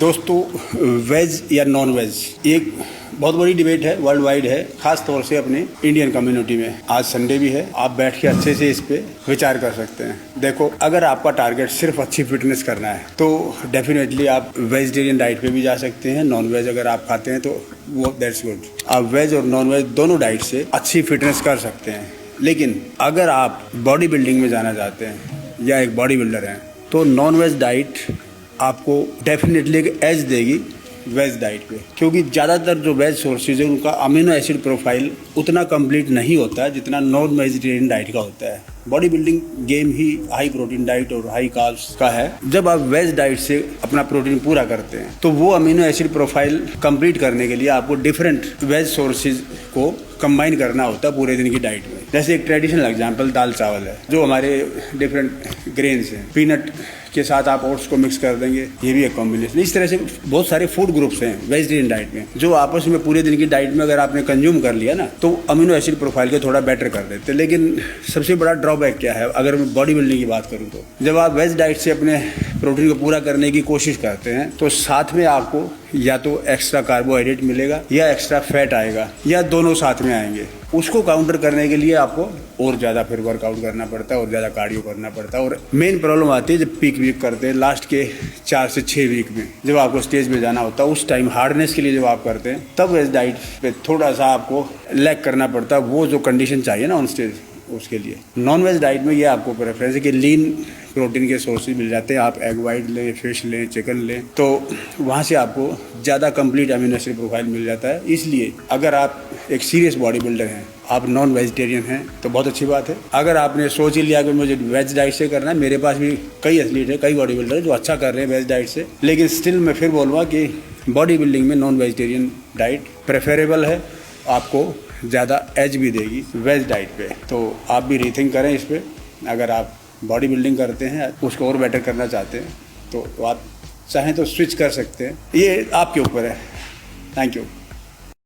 दोस्तों, वेज या non veg एक बहुत बड़ी डिबेट है, वर्ल्ड वाइड है, खास तौर से अपने इंडियन कम्युनिटी में। आज संडे भी है, आप बैठ के अच्छे से इस पे विचार कर सकते हैं। देखो, अगर आपका टारगेट सिर्फ अच्छी फिटनेस करना है तो डेफिनेटली आप वेजिटेरियन डाइट पे भी जा सकते हैं। नॉन वेज अगर आप खाते हैं तो वो दैट्स गुड। आप वेज और नॉन वेज दोनों डाइट से अच्छी फिटनेस कर सकते हैं। लेकिन अगर आप बॉडी बिल्डिंग में जाना चाहते हैं या एक बॉडी बिल्डर हैं तो नॉन वेज डाइट आपको डेफिनेटली एक एज देगी वेज डाइट पे, क्योंकि ज़्यादातर जो वेज सोर्सेज है उनका अमीनो एसिड प्रोफाइल उतना कंप्लीट नहीं होता है जितना नॉन वेजिटेरियन डाइट का होता है। बॉडी बिल्डिंग गेम ही हाई प्रोटीन डाइट और हाई कार्ब्स का है। जब आप वेज डाइट से अपना प्रोटीन पूरा करते हैं तो वो अमीनो एसिड प्रोफाइल कंप्लीट करने के लिए आपको डिफरेंट वेज सोर्सेज को कंबाइन करना होता है पूरे दिन की डाइट में। जैसे एक ट्रेडिशनल एग्जांपल दाल चावल है, जो हमारे डिफरेंट ग्रेन्स हैं। पीनट के साथ आप ओट्स को मिक्स कर देंगे, ये भी एक कॉम्बिनेशन। इस तरह से बहुत सारे फूड ग्रुप्स हैं वेजिटेरियन डाइट में, जो आपस में पूरे दिन की डाइट में अगर आपने कंज्यूम कर लिया ना तो अमीनो एसिड प्रोफाइल को थोड़ा बेटर कर देते हैं। लेकिन सबसे बड़ा ड्रॉबैक क्या है, अगर मैं बॉडी बिल्डिंग की बात करूँ तो जब आप वेज डाइट से अपने प्रोटीन को पूरा करने की कोशिश करते हैं तो साथ में आपको या तो एक्स्ट्रा कार्बोहाइड्रेट मिलेगा या एक्स्ट्रा फैट आएगा या दोनों साथ में आएंगे। उसको काउंटर करने के लिए आपको और ज़्यादा फिर वर्कआउट करना पड़ता है और ज़्यादा कार्डियो करना पड़ता है। और मेन प्रॉब्लम आती है जब पीक वीक करते हैं, लास्ट के 4 से 6 वीक में जब आपको स्टेज पे जाना होता है, उस टाइम हार्डनेस के लिए जब आप करते हैं तब वेज डाइट पे थोड़ा सा आपको लैग करना पड़ता है। वो जो कंडीशन चाहिए ना ऑन स्टेज, उसके लिए नॉन वेज डाइट में ये आपको प्रेफरेंस है कि लीन प्रोटीन के सोर्सेज मिल जाते हैं। आप एग वाइट लें, फिश लें, चिकन लें, तो वहाँ से आपको ज़्यादा कंप्लीट अमीनो एसिड प्रोफाइल मिल जाता है। इसलिए अगर आप एक सीरियस बॉडी बिल्डर हैं, आप नॉन वेजिटेरियन हैं तो बहुत अच्छी बात है। अगर आपने सोच ही लिया कि मुझे वेज डाइट से करना है, मेरे पास भी कई एथलीट है, कई बॉडी बिल्डर है जो अच्छा कर रहे हैं वेज डाइट से, लेकिन स्टिल मैं फिर बोलूँगा कि बॉडी बिल्डिंग में नॉन वेजिटेरियन डाइट प्रेफरेबल है, आपको ज़्यादा एज भी देगी वेज डाइट पे। तो आप भी रीथिंक करें इस पर। अगर आप बॉडी बिल्डिंग करते हैं, उसको और बेटर करना चाहते हैं तो आप चाहें तो स्विच कर सकते हैं। ये आपके ऊपर है। Thank you.